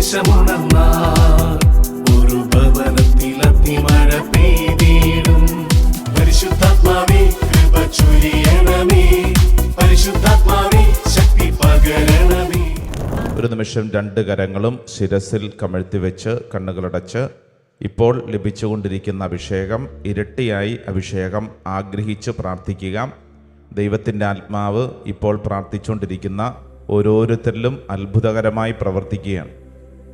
സുവിശേഷമുണർന്നാൽ ഒരു ഭവനത്തിൽ അഗ്നിമഴ പെയ്തിടും. പരിശുദ്ധാത്മാവേ കൃപ ചൊരിയണമേ, പരിശുദ്ധാത്മാവേ ശക്തി പകരണമേ. ഒരു നിമിഷം രണ്ട് കരങ്ങളും ശിരസിൽ കമഴ്ത്തി വെച്ച് കണ്ണുകളടച്ച് ഇപ്പോൾ ലഭിച്ചുകൊണ്ടിരിക്കുന്ന അഭിഷേകം ഇരട്ടിയായി അഭിഷേകം ആഗ്രഹിച്ച് പ്രാർത്ഥിക്കുക. ദൈവത്തിൻ്റെ ആത്മാവ് ഇപ്പോൾ പ്രാർത്ഥിച്ചുകൊണ്ടിരിക്കുന്ന ഓരോരുത്തരിലും അത്ഭുതകരമായി പ്രവർത്തിക്കുകയാണ്.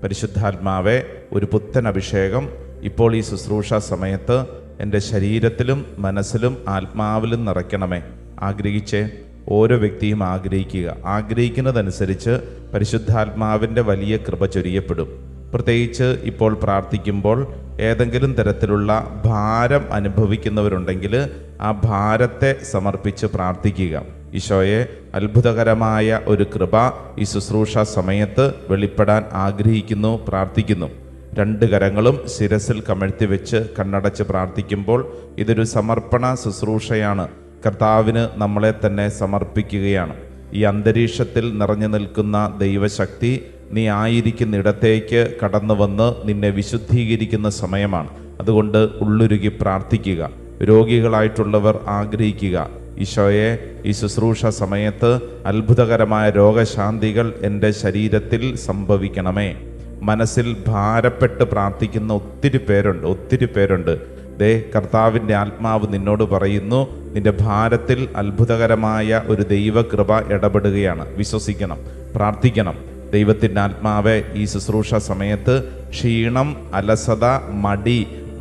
പരിശുദ്ധാത്മാവെ, ഒരു പുത്തൻ അഭിഷേകം ഇപ്പോൾ ഈ ശുശ്രൂഷ സമയത്ത് എൻ്റെ ശരീരത്തിലും മനസ്സിലും ആത്മാവിലും നിറയ്ക്കണമേ. ആഗ്രഹിച്ചേ, ഓരോ വ്യക്തിയും ആഗ്രഹിക്കുക. ആഗ്രഹിക്കുന്നതനുസരിച്ച് പരിശുദ്ധാത്മാവിൻ്റെ വലിയ കൃപ ചൊരിയപ്പെടും. പ്രത്യേകിച്ച് ഇപ്പോൾ പ്രാർത്ഥിക്കുമ്പോൾ ഏതെങ്കിലും തരത്തിലുള്ള ഭാരം അനുഭവിക്കുന്നവരുണ്ടെങ്കിൽ ആ ഭാരത്തെ സമർപ്പിച്ച് പ്രാർത്ഥിക്കുക. ഈശോയെ, അത്ഭുതകരമായ ഒരു കൃപ ഈ ശുശ്രൂഷ സമയത്ത് വെളിപ്പെടാൻ ആഗ്രഹിക്കുന്നു, പ്രാർത്ഥിക്കുന്നു. രണ്ട് കരങ്ങളും ശിരസിൽ കമഴ്ത്തി വെച്ച് കണ്ണടച്ച് പ്രാർത്ഥിക്കുമ്പോൾ ഇതൊരു സമർപ്പണ ശുശ്രൂഷയാണ്. കർത്താവിന് നമ്മളെ തന്നെ സമർപ്പിക്കുകയാണ്. ഈ അന്തരീക്ഷത്തിൽ നിറഞ്ഞു നിൽക്കുന്ന ദൈവശക്തി നീ ആയിരിക്കുന്നിടത്തേക്ക് കടന്നു വന്ന് നിന്നെ വിശുദ്ധീകരിക്കുന്ന സമയമാണ്. അതുകൊണ്ട് ഉള്ളുരുകി പ്രാർത്ഥിക്കുക. രോഗികളായിട്ടുള്ളവർ ആഗ്രഹിക്കുക, ഈശോയെ, ഈ ശുശ്രൂഷ സമയത്ത് അത്ഭുതകരമായ രോഗശാന്തികൾ എൻ്റെ ശരീരത്തിൽ സംഭവിക്കണമേ. മനസ്സിൽ ഭാരപ്പെട്ട് പ്രാർത്ഥിക്കുന്ന ഒത്തിരി പേരുണ്ട്. ദേ, കർത്താവിൻ്റെ ആത്മാവ് നിന്നോട് പറയുന്നു, നിന്റെ ഭാരത്തിൽ അത്ഭുതകരമായ ഒരു ദൈവകൃപ ഇടപെടുകയാണ്. വിശ്വസിക്കണം, പ്രാർത്ഥിക്കണം. ദൈവത്തിൻ്റെ ആത്മാവെ, ഈ ശുശ്രൂഷ സമയത്ത് ക്ഷീണം, അലസത, മടി,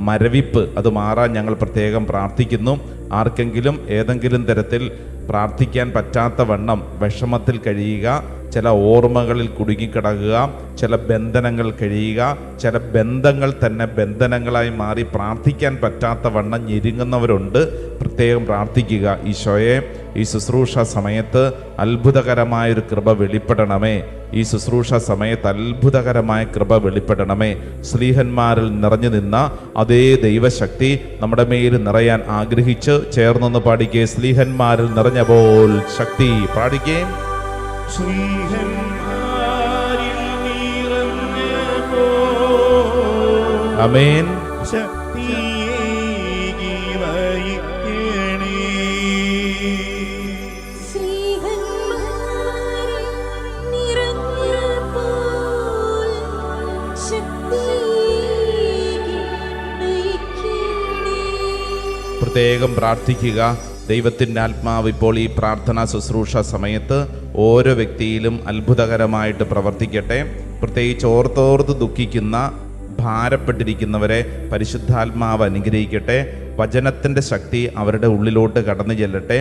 മരവിപ്പ് അത് മാറാൻ ഞങ്ങൾ പ്രത്യേകം പ്രാർത്ഥിക്കുന്നു. ആർക്കെങ്കിലും ഏതെങ്കിലും തരത്തിൽ പ്രാർത്ഥിക്കാൻ പറ്റാത്ത വണ്ണം വിഷമത്തിൽ കഴിയുക, ചില ഓർമ്മകളിൽ കുടുങ്ങിക്കിടക്കുക, ചില ബന്ധനങ്ങൾ കഴിയുക, ചില ബന്ധങ്ങൾ തന്നെ ബന്ധനങ്ങളായി മാറി പ്രാർത്ഥിക്കാൻ പറ്റാത്ത വണ്ണം ഞെരുങ്ങുന്നവരുണ്ട്. പ്രത്യേകം പ്രാർത്ഥിക്കുക. ഈശോയെ, ഈ ശുശ്രൂഷ സമയത്ത് അത്ഭുതകരമായൊരു കൃപ വെളിപ്പെടണമേ. ഈ ശുശ്രൂഷ സമയത്ത് അത്ഭുതകരമായ കൃപ വെളിപ്പെടണമേ. സ്ലീഹന്മാരിൽ നിറഞ്ഞു നിന്ന അതേ ദൈവശക്തി നമ്മുടെ മേൽ നിറയാൻ ആഗ്രഹിച്ച് ചേർന്നൊന്ന് പാടിക്കേ. സ്ലീഹന്മാരിൽ നിറഞ്ഞ പോൽ ശക്തി പാടിക്കേ. ആമേൻ. പ്രത്യേകം പ്രാർത്ഥിക്കുക. ദൈവത്തിൻ്റെ ആത്മാവ് ഇപ്പോൾ ഈ പ്രാർത്ഥനാ ശുശ്രൂഷ സമയത്ത് ഓരോ വ്യക്തിയിലും അത്ഭുതകരമായിട്ട് പ്രവർത്തിക്കട്ടെ. പ്രത്യേകിച്ച് ഓർത്തോർത്ത് ദുഃഖിക്കുന്ന, ഭാരപ്പെട്ടിരിക്കുന്നവരെ പരിശുദ്ധാത്മാവ് അനുഗ്രഹിക്കട്ടെ. വചനത്തിൻ്റെ ശക്തി അവരുടെ ഉള്ളിലോട്ട് കടന്നു ചെല്ലട്ടെ.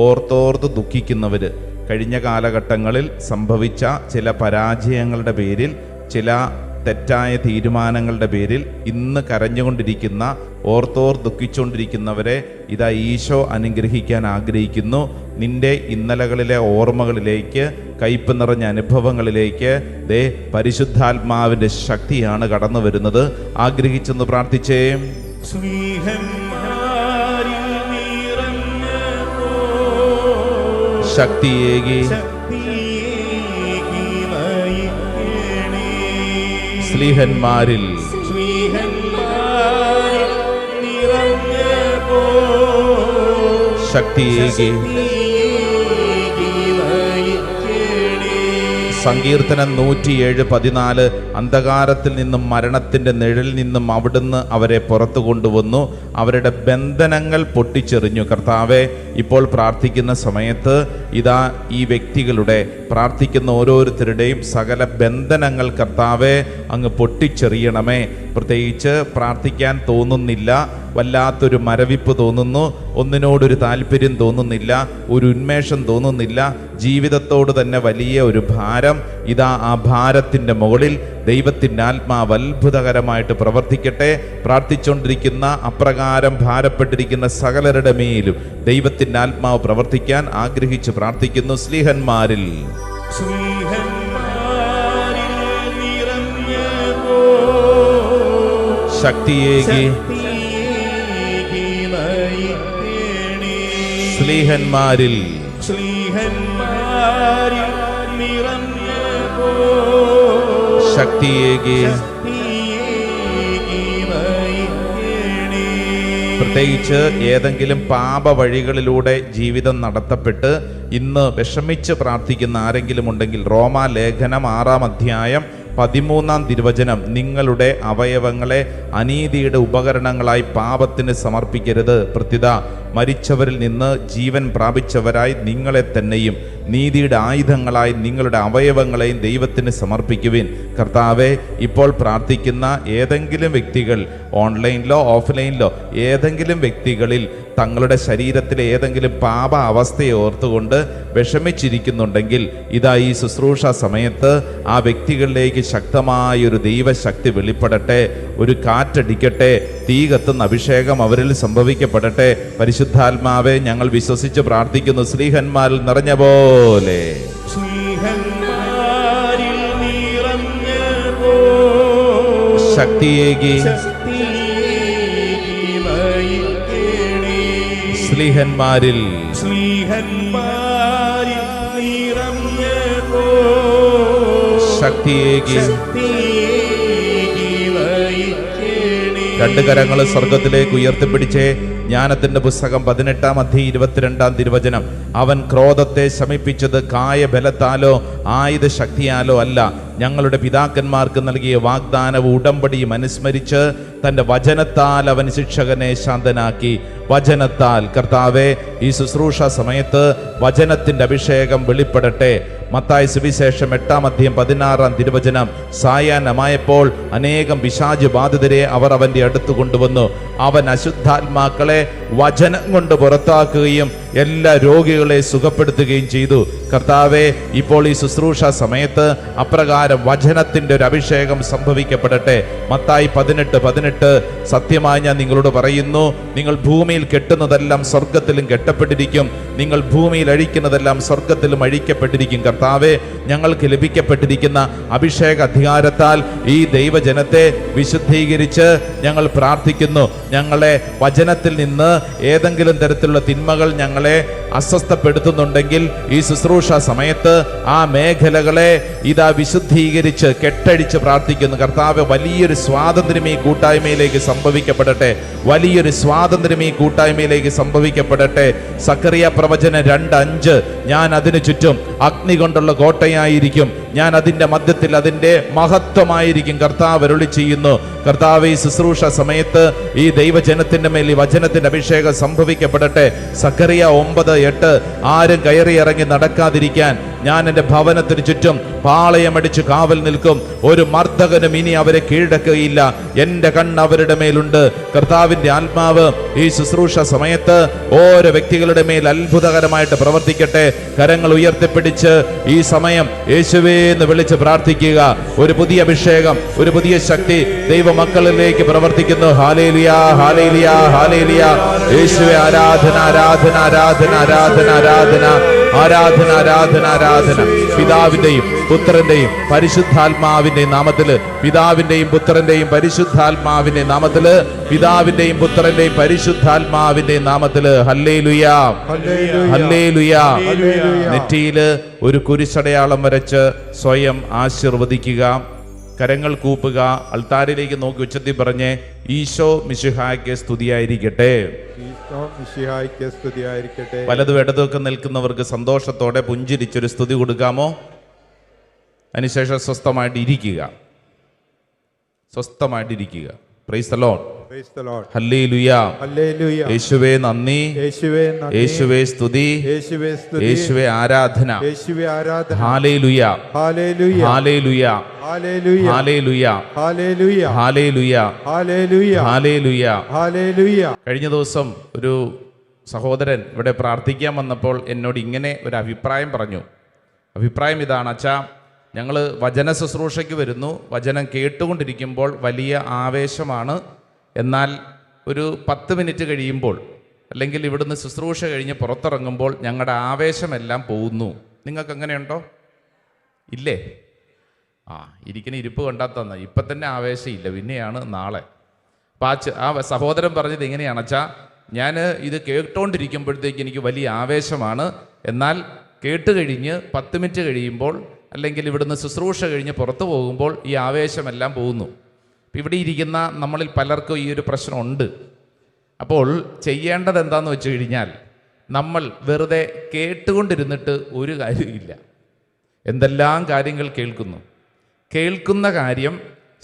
ഓർത്തോർത്ത് ദുഃഖിക്കുന്നവർ കഴിഞ്ഞ കാലഘട്ടങ്ങളിൽ സംഭവിച്ച ചില പരാജയങ്ങളുടെ പേരിൽ, ചില തെറ്റായ തീരുമാനങ്ങളുടെ പേരിൽ ഇന്ന് കരഞ്ഞുകൊണ്ടിരിക്കുന്ന, ദുഃഖിച്ചുകൊണ്ടിരിക്കുന്നവരെ ഇതാ ഈശോ അനുഗ്രഹിക്കാൻ ആഗ്രഹിക്കുന്നു. നിന്റെ ഇന്നലകളിലെ ഓർമ്മകളിലേക്ക്, കയ്പ് നിറഞ്ഞ അനുഭവങ്ങളിലേക്ക് ദേ പരിശുദ്ധാത്മാവിൻ്റെ ശക്തിയാണ് കടന്നു വരുന്നത്. ആഗ്രഹിച്ചെന്ന് പ്രാർത്ഥിച്ചേ. ശക്തിയേകി സ്ലീഹന്മാരിൽ ശക്തിയേകി. സങ്കീർത്തനം 107:14 അന്ധകാരത്തിൽ നിന്നും മരണത്തിൻ്റെ നിഴലിൽ നിന്നും അവിടുന്ന് അവരെ പുറത്തു കൊണ്ടുവന്നു, അവരുടെ ബന്ധനങ്ങൾ പൊട്ടിച്ചെറിഞ്ഞു. കർത്താവെ, ഇപ്പോൾ പ്രാർത്ഥിക്കുന്ന സമയത്ത് ഇതാ ഈ വ്യക്തികളുടെ, പ്രാർത്ഥിക്കുന്ന ഓരോരുത്തരുടെയും സകല ബന്ധനങ്ങൾ കർത്താവെ അങ്ങ് പൊട്ടിച്ചെറിയണമേ. പ്രത്യേകിച്ച് പ്രാർത്ഥിക്കാൻ തോന്നുന്നില്ല, വല്ലാത്തൊരു മരവിപ്പ് തോന്നുന്നു, ഒന്നിനോടൊരു താല്പര്യം തോന്നുന്നില്ല, ഒരു ഉന്മേഷം തോന്നുന്നില്ല, ജീവിതത്തോട് തന്നെ വലിയ ഒരു ഭാരം. ഇതാ ആ ഭാരത്തിൻ്റെ മുകളിൽ ദൈവത്തിൻ്റെ ആത്മാവ് അത്ഭുതകരമായിട്ട് പ്രവർത്തിക്കട്ടെ. പ്രാർത്ഥിച്ചുകൊണ്ടിരിക്കുന്ന, അപ്രകാരം ഭാരപ്പെട്ടിരിക്കുന്ന സകലരുടെ മേലും ദൈവത്തിൻ്റെ ആത്മാവ് പ്രവർത്തിക്കാൻ ആഗ്രഹിച്ച് പ്രാർത്ഥിക്കുന്നു. സ്ലീഹന്മാരിൽ ശക്തിയേകി, സ്ലീഹന്മാരിൽ ശക്തിയേകി പ്രത്യേകിച്ച് ഏതെങ്കിലും പാപ വഴികളിലൂടെ ജീവിതം നടത്തപ്പെട്ട് ഇന്ന് വിഷമിച്ച് പ്രാർത്ഥിക്കുന്ന ആരെങ്കിലും ഉണ്ടെങ്കിൽ റോമാലേഖനം 6-ാം അധ്യായം 13-ാം തിരുവചനം, നിങ്ങളുടെ അവയവങ്ങളെ അനീതിയുടെ ഉപകരണങ്ങളായി പാപത്തിന് സമർപ്പിക്കരുത്, പ്രത്യുത മരിച്ചവരിൽ നിന്ന് ജീവൻ പ്രാപിച്ചവരായി നിങ്ങളെ തന്നെയും നീതിയുടെ ആയുധങ്ങളായി നിങ്ങളുടെ അവയവങ്ങളെയും ദൈവത്തിന് സമർപ്പിക്കുവിൻ. കർത്താവെ, ഇപ്പോൾ പ്രാർത്ഥിക്കുന്ന ഏതെങ്കിലും വ്യക്തികൾ ഓൺലൈനിലോ ഓഫ്ലൈനിലോ ഏതെങ്കിലും വ്യക്തികളിൽ തങ്ങളുടെ ശരീരത്തിലെ ഏതെങ്കിലും പാപ അവസ്ഥയെ ഓർത്തുകൊണ്ട് വിഷമിച്ചിരിക്കുന്നുണ്ടെങ്കിൽ ഇതാ ഈ ശുശ്രൂഷ സമയത്ത് ആ വ്യക്തികളിലേക്ക് ശക്തമായൊരു ദൈവശക്തി വെളിപ്പെടട്ടെ, ഒരു കാറ്റടിക്കട്ടെ, തീ കത്തുന്ന അഭിഷേകം അവരിൽ സംഭവിക്കപ്പെടട്ടെ. പരിശുദ്ധാത്മാവെ, ഞങ്ങൾ വിശ്വസിച്ച് പ്രാർത്ഥിക്കുന്നു. സ്ലീഹന്മാരിൽ നിറഞ്ഞ പോലെ ശക്തിയേകി സ്ലീഹന്മാരിൽ ശക്തിയേകി. രണ്ട് കരങ്ങൾ സ്വർഗത്തിലേക്ക് ഉയർത്തിപ്പിടിച്ചേ. ജ്ഞാനത്തിന്റെ പുസ്തകം 18-ാം അധ്യായം 22-ാം തിരുവചനം, അവൻ ക്രോധത്തെ ശമിപ്പിച്ചത് കായബലത്താലോ ആയുധ ശക്തിയാലോ അല്ല, ഞങ്ങളുടെ പിതാക്കന്മാർക്ക് നൽകിയ വാഗ്ദാനവും ഉടമ്പടിയും അനുസ്മരിച്ച് തൻ്റെ വചനത്താൽ അവൻ ശിക്ഷകനെ ശാന്തനാക്കി. വചനത്താൽ കർത്താവെ, ഈ ശുശ്രൂഷ സമയത്ത് വചനത്തിന്റെ അഭിഷേകം വെളിപ്പെടട്ടെ. മത്തായി സുവിശേഷം 8-ാം അധ്യായം 16-ാം തിരുവചനം, സായാഹ്നമായപ്പോൾ അനേകം പിശാച് ബാധിതരെ അവർ അവന്റെ അടുത്ത് കൊണ്ടുവന്നു. അവൻ അശുദ്ധാത്മാക്കളെ വചനം കൊണ്ട് പുറത്താക്കുകയും എല്ലാ രോഗികളെ സുഖപ്പെടുത്തുകയും ചെയ്തു. കർത്താവെ, ഇപ്പോൾ ഈ ശുശ്രൂഷ സമയത്ത് അപ്രകാരം വചനത്തിന്റെ ഒരു അഭിഷേകം സംഭവിക്കപ്പെടട്ടെ. മത്തായി 18:18, സത്യമായി ഞാൻ നിങ്ങളോട് പറയുന്നു, നിങ്ങൾ ഭൂമിയിൽ കെട്ടുന്നതെല്ലാം സ്വർഗത്തിലും കെട്ടപ്പെട്ടിരിക്കും, നിങ്ങൾ ഭൂമിയിൽ അഴിക്കുന്നതെല്ലാം സ്വർഗത്തിലും അഴിക്കപ്പെട്ടിരിക്കും. കർത്താവെ, ഞങ്ങൾക്ക് ലഭിക്കപ്പെട്ടിരിക്കുന്ന അഭിഷേക അധികാരത്താൽ ഈ ദൈവജനത്തെ വിശുദ്ധീകരിച്ച് ഞങ്ങൾ പ്രാർത്ഥിക്കുന്നു. ഞങ്ങളെ വചനത്തിൽ നിന്ന് ഏതെങ്കിലും തരത്തിലുള്ള തിന്മകൾ ഞങ്ങളെ അസ്വസ്ഥപ്പെടുത്തുന്നുണ്ടെങ്കിൽ ഈ ശുശ്രൂഷ സമയത്ത് ആ മേഖലകളെ ഇതാ വിശുദ്ധീകരിച്ച് കെട്ടഴിച്ച് പ്രാർത്ഥിക്കുന്നു. കർത്താവ്, വലിയൊരു സ്വാതന്ത്ര്യം ഈ കൂട്ടായ്മയിലേക്ക് സംഭവിക്കപ്പെടട്ടെ, വലിയൊരു സ്വാതന്ത്ര്യം ഈ കൂട്ടായ്മയിലേക്ക് സംഭവിക്കപ്പെടട്ടെ. സക്കറിയ പ്രവചനം 2:5, ഞാൻ അതിനു ചുറ്റും അഗ്നി കൊണ്ടുള്ള കോട്ടയായിരിക്കും, ഞാൻ അതിന്റെ മധ്യത്തിൽ അതിന്റെ മഹത്വമായിരിക്കും. കർത്താവ് അരുളി ചെയ്യുന്നു. കർത്താവ്, ഈ ശുശ്രൂഷ സമയത്ത് ഈ ദൈവജനത്തിന്റെ മേൽ ഈ വചനത്തിന്റെ അഭിഷേകം സംഭവിക്കപ്പെടട്ടെ. സക്കറിയ 9:8, ആരും കയറി ഇറങ്ങി നടക്കാതിരിക്കാൻ ഞാൻ എൻ്റെ ഭവനത്തിന് ചുറ്റും പാളയമടിച്ച് കാവൽ നിൽക്കും, ഒരു മർദ്ദകനും ഇനി അവരെ കീഴടക്കുകയില്ല, എൻ്റെ കണ്ണ് അവരുടെ മേലുണ്ട്. കർത്താവിന്റെ ആത്മാവ് ഈ ശുശ്രൂഷ സമയത്ത് ഓരോ വ്യക്തികളുടെ മേൽ അത്ഭുതകരമായിട്ട് പ്രവർത്തിക്കട്ടെ. കരങ്ങൾ ഉയർത്തിപ്പിടിച്ച് ഈ സമയം യേശുവേ എന്ന് വിളിച്ച് പ്രാർത്ഥിക്കുക. ഒരു പുതിയ അഭിഷേകം, ഒരു പുതിയ ശക്തി ദൈവമക്കളിലേക്ക് പ്രവർത്തിക്കുന്നു. ഹല്ലേലൂയ, ഹല്ലേലൂയ, ഹല്ലേലൂയ. യേശുവേ, ആരാധന, ആരാധന, ആരാധന, ആരാധന, ആരാധന, ആരാധന, ആരാധന, ആരാധന. പിതാവിന്റെയും പുത്രന്റെയും പരിശുദ്ധാത്മാവിന്റെയും നാമത്തില്, പിതാവിന്റെയും പുത്രന്റെയും പരിശുദ്ധാത്മാവിന്റെയും നാമത്തില്, പിതാവിന്റെയും പുത്രന്റെയും പരിശുദ്ധാത്മാവിന്റെയും നാമത്തില്. Hallelujah, hallelujah. നെറ്റിയില് ഒരു കുരിശടയാളം വരച്ച് സ്വയം ആശീർവദിക്കുക. കരങ്ങൾ കൂപ്പുക. അൾത്താരിലേക്ക് നോക്കി ഉച്ചത്തിൽ പറഞ്ഞ്, ഈശോ മിശിഹായ്ക്ക് സ്തുതിയായിരിക്കട്ടെ. വലതും ഇടതുമൊക്കെ നിൽക്കുന്നവർക്ക് സന്തോഷത്തോടെ പുഞ്ചിരിച്ചൊരു സ്തുതി കൊടുക്കാമോ? അതിനുശേഷം സ്വസ്ഥമായിട്ട് ഇരിക്കുക, സ്വസ്ഥമായിട്ടിരിക്കുക. Praise the Lord. ഹല്ലേലൂയ, യേശുവേ നന്ദി, യേശുവേ സ്തുതി, യേശുവേ ആരാധന. ഹല്ലേലൂയ, ഹല്ലേലൂയ, ഹല്ലേലൂയ, ഹല്ലേലൂയ, ഹല്ലേലൂയ, ഹല്ലേലൂയ. കഴിഞ്ഞ ദിവസം ഒരു സഹോദരൻ ഇവിടെ പ്രാർത്ഥിക്കാൻ വന്നപ്പോൾ എന്നോട് ഇങ്ങനെ ഒരു അഭിപ്രായം പറഞ്ഞു. അഭിപ്രായം ഇതാണ്: അച്ഛാ, ഞങ്ങൾ വചന ശുശ്രൂഷയ്ക്ക് വരുന്നു, വചനം കേട്ടുകൊണ്ടിരിക്കുമ്പോൾ വലിയ ആവേശമാണ്, എന്നാൽ ഒരു 10 മിനിറ്റ് കഴിയുമ്പോൾ അല്ലെങ്കിൽ ഇവിടുന്ന് ശുശ്രൂഷ കഴിഞ്ഞ് പുറത്തിറങ്ങുമ്പോൾ ഞങ്ങളുടെ ആവേശമെല്ലാം പോകുന്നു. നിങ്ങൾക്ക് അങ്ങനെയുണ്ടോ? ഇല്ലേ? ഇരിക്കുന്ന ഇരിപ്പ് കണ്ടാൽ തന്നെ ഇപ്പം തന്നെ ആവേശമില്ല, പിന്നെയാണ് നാളെ. അപ്പം ആ സഹോദരൻ പറഞ്ഞത് എങ്ങനെയാണ്: അച്ഛാ, ഞാൻ ഇത് കേട്ടുകൊണ്ടിരിക്കുമ്പോഴത്തേക്ക് എനിക്ക് വലിയ ആവേശമാണ്, എന്നാൽ കേട്ട് കഴിഞ്ഞ് 10 മിനിറ്റ് കഴിയുമ്പോൾ അല്ലെങ്കിൽ ഇവിടുന്ന് ശുശ്രൂഷ കഴിഞ്ഞ് പുറത്തു പോകുമ്പോൾ ഈ ആവേശമെല്ലാം പോകുന്നു. ഇവിടെ ഇരിക്കുന്ന നമ്മളിൽ പലർക്കും ഈ ഒരു പ്രശ്നമുണ്ട്. അപ്പോൾ ചെയ്യേണ്ടത് എന്താണെന്ന് വെച്ച് കഴിഞ്ഞാൽ, നമ്മൾ വെറുതെ കേട്ടുകൊണ്ടിരുന്നിട്ട് ഒരു കാര്യമില്ല. എന്തെല്ലാം കാര്യങ്ങൾ കേൾക്കുന്നു. കേൾക്കുന്ന കാര്യം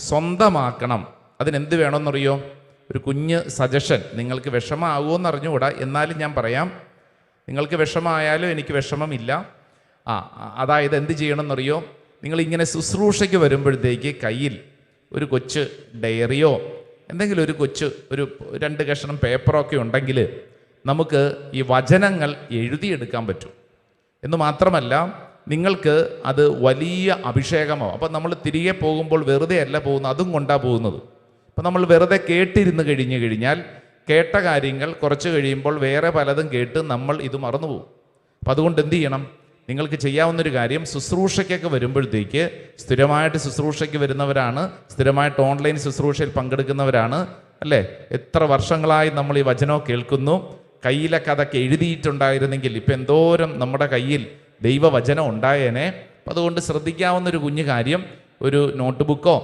സ്വന്തമാക്കണം. അതിനെന്ത് വേണമെന്നറിയോ? ഒരു കുഞ്ഞ് സജഷൻ. നിങ്ങൾക്ക് വിഷമമാകുമോയെന്ന് അറിഞ്ഞുകൂടാ, എന്നാലും ഞാൻ പറയാം. നിങ്ങൾക്ക് വിഷമമായാലും എനിക്ക് വിഷമമില്ല. അതായത് എന്ത് ചെയ്യണമെന്നറിയോ? നിങ്ങളിങ്ങനെ ശുശ്രൂഷയ്ക്ക് വരുമ്പോഴത്തേക്ക് കയ്യിൽ ഒരു കൊച്ച് ഡയറിയോ എന്തെങ്കിലും ഒരു 2 കഷണം പേപ്പറൊക്കെ ഉണ്ടെങ്കിൽ നമുക്ക് ഈ വചനങ്ങൾ എഴുതിയെടുക്കാൻ പറ്റും. എന്ന് മാത്രമല്ല, നിങ്ങൾക്ക് അത് വലിയ അഭിഷേകമോ. അപ്പം നമ്മൾ തിരികെ പോകുമ്പോൾ വെറുതെ അല്ല പോകുന്നത്, അതും കൊണ്ടാണ് പോകുന്നത്. അപ്പം നമ്മൾ വെറുതെ കേട്ടിരുന്ന് കഴിഞ്ഞാൽ കേട്ട കാര്യങ്ങൾ കുറച്ച് കഴിയുമ്പോൾ വേറെ പലതും കേട്ട് നമ്മൾ ഇത് മറന്നുപോകും. അപ്പം അതുകൊണ്ട് എന്ത് ചെയ്യണം? നിങ്ങൾക്ക് ചെയ്യാവുന്നൊരു കാര്യം, ശുശ്രൂഷയ്ക്കൊക്കെ വരുമ്പോഴത്തേക്ക് സ്ഥിരമായിട്ട് ശുശ്രൂഷയ്ക്ക് വരുന്നവരാണ്, സ്ഥിരമായിട്ട് ഓൺലൈൻ ശുശ്രൂഷയിൽ പങ്കെടുക്കുന്നവരാണ് അല്ലേ? എത്ര വർഷങ്ങളായി നമ്മൾ ഈ വചനം കേൾക്കുന്നു. കയ്യിലൊക്കെ അതൊക്കെ എഴുതിയിട്ടുണ്ടായിരുന്നെങ്കിൽ ഇപ്പം എന്തോരം നമ്മുടെ കയ്യിൽ ദൈവവചനം ഉണ്ടായേനെ. അപ്പം അതുകൊണ്ട് ശ്രദ്ധിക്കാവുന്നൊരു കുഞ്ഞു കാര്യം, ഒരു നോട്ട് ബുക്കോ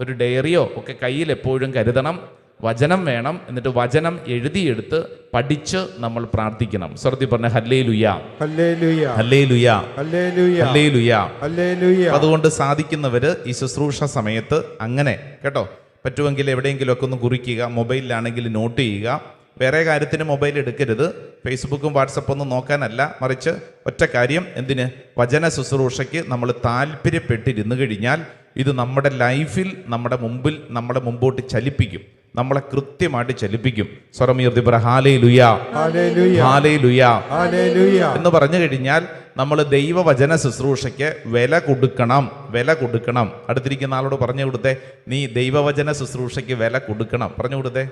ഒരു ഡയറിയോ ഒക്കെ കയ്യിൽ എപ്പോഴും കരുതണം. വചനം വേണം. എന്നിട്ട് വചനം എഴുതിയെടുത്ത് പഠിച്ച് നമ്മൾ പ്രാർത്ഥിക്കണം. സ്വർത്തി പറഞ്ഞ ഹല്ലേലൂയ, ഹല്ലേലൂയ, ഹല്ലേലൂയ, ഹല്ലേലൂയ, ഹല്ലേലൂയ. അതുകൊണ്ട് സാധിക്കുന്നവര് ഈ ശുശ്രൂഷ സമയത്ത് അങ്ങനെ കേട്ടോ, പറ്റുമെങ്കിൽ എവിടെയെങ്കിലുമൊക്കെ ഒന്ന് കുറിക്കുക. മൊബൈലിലാണെങ്കിൽ നോട്ട് ചെയ്യുക. വേറെ കാര്യത്തിന് മൊബൈൽ എടുക്കരുത്. ഫേസ്ബുക്കും വാട്സപ്പൊന്നും നോക്കാനല്ല, മറിച്ച് ഒറ്റ കാര്യം, എന്തിന്? വചന ശുശ്രൂഷയ്ക്ക് നമ്മൾ താല്പര്യപ്പെട്ടിരുന്നു കഴിഞ്ഞാൽ ഇത് നമ്മുടെ ലൈഫിൽ നമ്മുടെ മുമ്പോട്ട് ചലിപ്പിക്കും. നമ്മളെ കൃത്യമായിട്ട് ചലിപ്പിക്കും. സ്വരമുയർത്തി പറ ഹല്ലേലൂയ, ഹല്ലേലൂയ, ഹല്ലേലൂയ എന്ന് പറഞ്ഞു കഴിഞ്ഞാൽ നമ്മൾ ദൈവവചന ശുശ്രൂഷയ്ക്ക് വില കൊടുക്കണം. അടുത്തിരിക്കുന്ന ആളോട് പറഞ്ഞു കൊടുത്തേ, നീ ദൈവവചന ശുശ്രൂഷയ്ക്ക് വില കൊടുക്കണം. പറഞ്ഞു കൊടുത്തേ.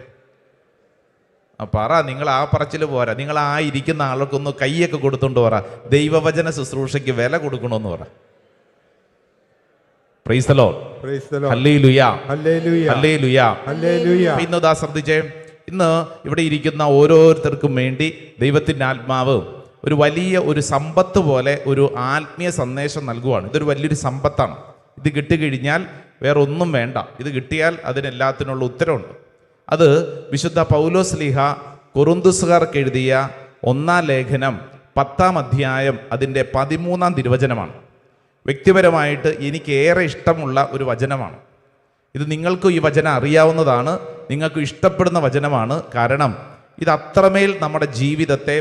പറ, നിങ്ങൾ ആ പറച്ചിൽ പോരാ. നിങ്ങൾ ആ ഇരിക്കുന്ന ആൾക്കൊന്ന് കൈയൊക്കെ കൊടുത്തോണ്ട് പറ, ദൈവവചന ശുശ്രൂഷയ്ക്ക് വില കൊടുക്കണമെന്ന് പറ. പ്രൈസ് ദി ലോർഡ്, ഹല്ലേലൂയ, ഹല്ലേലൂയ, ഹല്ലേലൂയ, ഹല്ലേലൂയ. ഇന്ന് ദാ ശ്രദ്ധിച്ചേ, ഇന്ന് ഇവിടെ ഇരിക്കുന്ന ഓരോരുത്തർക്കും വേണ്ടി ദൈവത്തിൻ്റെ ആത്മാവ് ഒരു വലിയ ഒരു സമ്പത്ത് പോലെ ഒരു ആത്മീയ സന്ദേശം നൽകുവാണ്. ഇതൊരു വലിയൊരു സമ്പത്താണ്. ഇത് കിട്ടിക്കഴിഞ്ഞാൽ വേറെ ഒന്നും വേണ്ട. ഇത് കിട്ടിയാൽ അതിനെല്ലാത്തിനുള്ള ഉത്തരവുണ്ട്. അത് വിശുദ്ധ പൗലോസ്ലീഹ കൊറിന്തുസുകാർക്ക് എഴുതിയ 1-ാം ലേഖനം 10-ാം അധ്യായം അതിൻ്റെ 13-ാം തിരുവചനമാണ്. വ്യക്തിപരമായിട്ട് എനിക്ക് ഏറെ ഇഷ്ടമുള്ള ഒരു വചനമാണ് ഇത്. നിങ്ങൾക്കും ഈ വചനം അറിയാവുന്നതാണ്, നിങ്ങൾക്ക് ഇഷ്ടപ്പെടുന്ന വചനമാണ്. കാരണം ഇത് അത്രമേൽ നമ്മുടെ ജീവിതത്തെ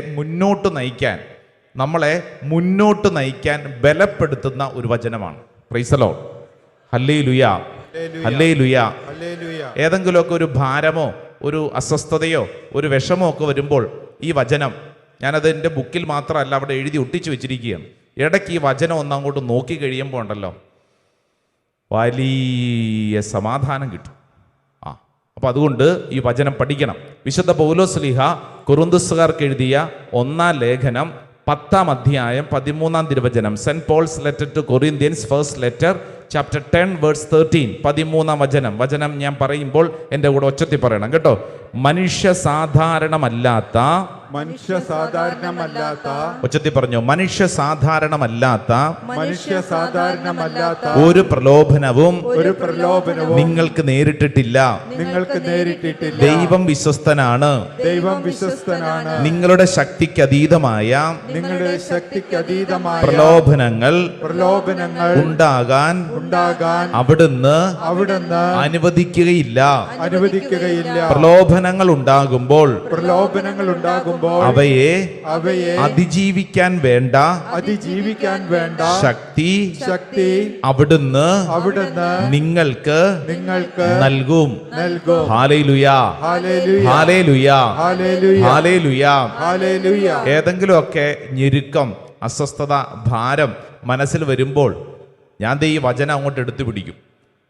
നമ്മളെ മുന്നോട്ട് നയിക്കാൻ ബലപ്പെടുത്തുന്ന ഒരു വചനമാണ്. Price the Lord, hallelujah, hallelujah. ഏതെങ്കിലുമൊക്കെ ഒരു ഭാരമോ ഒരു അസ്വസ്ഥതയോ ഒരു വിഷമോ ഒക്കെ വരുമ്പോൾ ഈ വചനം, ഞാനത് എൻ്റെ ബുക്കിൽ മാത്രമല്ല അവിടെ എഴുതി ഒട്ടിച്ചു വെച്ചിരിക്കുകയാണ്. ഇടയ്ക്ക് ഈ വചനം ഒന്നങ്ങോട്ട് നോക്കി കഴിയുമ്പോൾ ഉണ്ടല്ലോ, വലിയ സമാധാനം കിട്ടും. അപ്പം അതുകൊണ്ട് ഈ വചനം പഠിക്കണം. വിശുദ്ധ പൗലോസ്ലീഹ കൊറിന്തുസുകാർക്ക് എഴുതിയ 1-ാം ലേഖനം 10-ാം അധ്യായം 13-ാം തിരുവചനം. Saint Paul's letter to Corinthians, first letter, chapter 10 verse 13, 13-ാം വചനം ഞാൻ പറയുമ്പോൾ എൻ്റെ കൂടെ ഒച്ചത്തി പറയണം കേട്ടോ. മനുഷ്യ സാധാരണമല്ലാത്ത ഉച്ചത്തി പറഞ്ഞു, മനുഷ്യ സാധാരണമല്ലാത്ത ഒരു പ്രലോഭനവും നിങ്ങൾക്ക് നേരിട്ടിട്ടില്ല. ദൈവം വിശ്വസ്തനാണ്. നിങ്ങളുടെ ശക്തിക്ക് അതീതമായ പ്രലോഭനങ്ങൾ ഉണ്ടാകാൻ അവിടുന്ന് അനുവദിക്കുകയില്ല. പ്രലോഭനങ്ങൾ ഉണ്ടാകുമ്പോൾ അവയെ അതിജീവിക്കാൻ വേണ്ട ശക്തി അവിടുന്ന് നിങ്ങൾക്ക് നൽകും. ഹല്ലേലൂയ, ഹല്ലേലൂയ, ഹല്ലേലൂയ. ഏതെങ്കിലുമൊക്കെ ഞെരുക്കം, അസ്വസ്ഥത, ഭാരം മനസ്സിൽ വരുമ്പോൾ ഞാൻ ഈ വചനം അങ്ങോട്ട് എടുത്തു പിടിക്കും.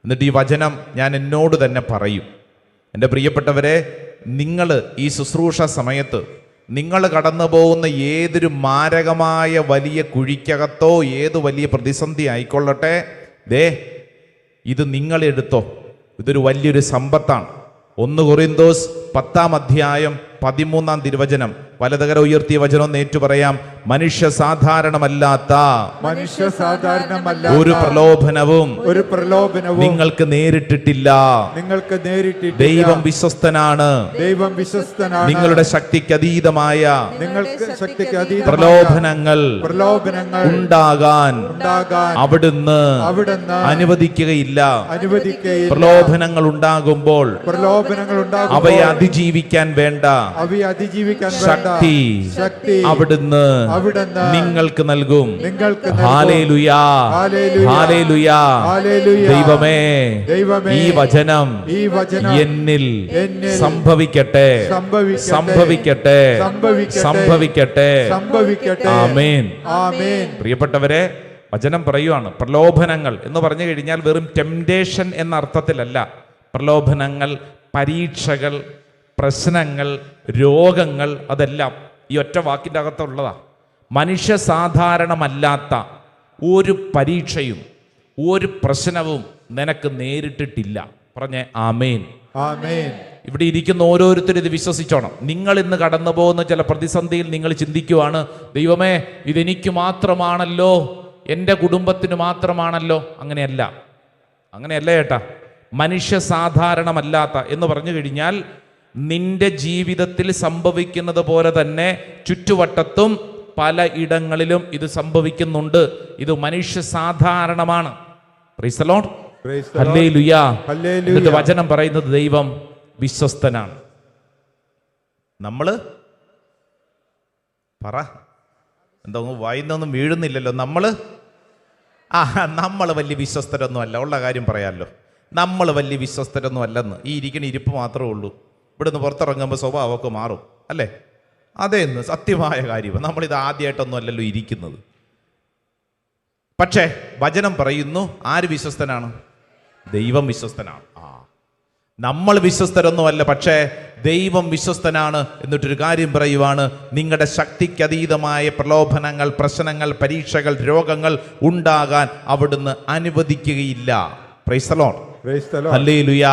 എന്നിട്ട് ഈ വചനം ഞാൻ എന്നോട് തന്നെ പറയും. എൻ്റെ പ്രിയപ്പെട്ടവരെ, നിങ്ങൾ ഈ ശുശ്രൂഷ സമയത്ത് നിങ്ങൾ കടന്നു പോകുന്ന ഏതൊരു മാരകമായ വലിയ കുഴിക്കകത്തോ ഏത് വലിയ പ്രതിസന്ധി ആയിക്കൊള്ളട്ടെ, ഇത് നിങ്ങളെടുത്തോ. ഇതൊരു വലിയൊരു സമ്പത്താണ്. 1 കൊറിന്തോസ് 10-ാം അധ്യായം 13-ാം തിരുവചനം. വലതുകര ഉയർത്തിയ വചനം ഏറ്റു പറയാം. മനുഷ്യ സാധാരണമല്ലാത്ത ഒരു പ്രലോഭനവും നിങ്ങൾക്ക് നേരിട്ടിട്ടില്ല. ദൈവം വിശ്വസ്തനാണ്. നിങ്ങളുടെ ശക്തിക്ക് അതീതമായ പ്രലോഭനങ്ങൾ ഉണ്ടാകാൻ അവിടുന്ന് അനുവദിക്കുകയില്ല. പ്രലോഭനങ്ങൾ ഉണ്ടാകുമ്പോൾ അവയെ അതിജീവിക്കാൻ വേണ്ട ശക്തി അവിടുന്ന് നിങ്ങൾക്ക് നൽകും. ഹല്ലേലൂയാ, ഹല്ലേലൂയാ. ദൈവമേ, ഈ വചനം എന്നിൽ സംഭവിക്കട്ടെ, സംഭവിക്കട്ടെ, സംഭവിക്കട്ടെ. ആമേൻ. പ്രിയപ്പെട്ടവരെ, വചനം പറയുവാണ്, പ്രലോഭനങ്ങൾ എന്ന് പറഞ്ഞു കഴിഞ്ഞാൽ വെറും ടെംപ്റ്റേഷൻ എന്ന അർത്ഥത്തിലല്ല. പ്രലോഭനങ്ങൾ, പരീക്ഷകൾ, പ്രശ്നങ്ങൾ, രോഗങ്ങൾ, അതെല്ലാം ഈ ഒറ്റ വാക്കിൻ്റെ അകത്തുള്ളതാ. മനുഷ്യ സാധാരണമല്ലാത്ത ഒരു പരീക്ഷയും ഒരു പ്രശ്നവും നിനക്ക് നേരിട്ടിട്ടില്ല. പറഞ്ഞേ ആമേൻ. ഇവിടെ ഇരിക്കുന്ന ഓരോരുത്തരും ഇത് വിശ്വസിച്ചോണം. നിങ്ങൾ ഇന്ന് കടന്നു പോകുന്ന ചില പ്രതിസന്ധിയിൽ നിങ്ങൾ ചിന്തിക്കുവാണ്, ദൈവമേ, ഇതെനിക്ക് മാത്രമാണല്ലോ, എൻ്റെ കുടുംബത്തിന് മാത്രമാണല്ലോ. അങ്ങനെയല്ല ചേട്ടാ. മനുഷ്യ സാധാരണമല്ലാത്ത എന്ന് പറഞ്ഞു കഴിഞ്ഞാൽ നിന്റെ ജീവിതത്തിൽ സംഭവിക്കുന്നത് പോലെ തന്നെ ചുറ്റുവട്ടത്തും പല ഇടങ്ങളിലും ഇത് സംഭവിക്കുന്നുണ്ട്. ഇത് മനുഷ്യ സാധാരണമാണ്. Price the Lord. ഹല്ലേലൂയ. എന്നിട്ട് വചനം പറയുന്നത് ദൈവം വിശ്വസ്തനാണ്. നമ്മള് പറ, എന്താ വായിന്നൊന്നും വീഴുന്നില്ലല്ലോ. നമ്മള് വലിയ വിശ്വസ്തരൊന്നും അല്ല. ഉള്ള കാര്യം പറയാമല്ലോ, നമ്മൾ വലിയ വിശ്വസ്തരൊന്നും അല്ലെന്ന്. ഈ ഇരിക്കുന്ന ഇരിപ്പ് മാത്രമേ ഉള്ളൂ. ഇവിടുന്ന് പുറത്തിറങ്ങുമ്പോൾ സ്വഭാവമൊക്കെ മാറും അല്ലേ? അതേന്ന് സത്യമായ കാര്യം. നമ്മളിത് ആദ്യമായിട്ടൊന്നും അല്ലല്ലോ ഇരിക്കുന്നത്. പക്ഷേ വചനം പറയുന്നു, ആര് വിശ്വസ്തനാണ്? ദൈവം വിശ്വസ്തനാണ്. നമ്മൾ വിശ്വസ്തരൊന്നുമല്ല, പക്ഷേ ദൈവം വിശ്വസ്തനാണ്. എന്നിട്ടൊരു കാര്യം പറയുവാണ്, നിങ്ങളുടെ ശക്തിക്കതീതമായ പ്രലോഭനങ്ങൾ, പ്രശ്നങ്ങൾ, പരീക്ഷകൾ, രോഗങ്ങൾ ഉണ്ടാകാൻ അവിടുന്ന് അനുവദിക്കുകയില്ല. Praise the Lord. ഹല്ലേലൂയ.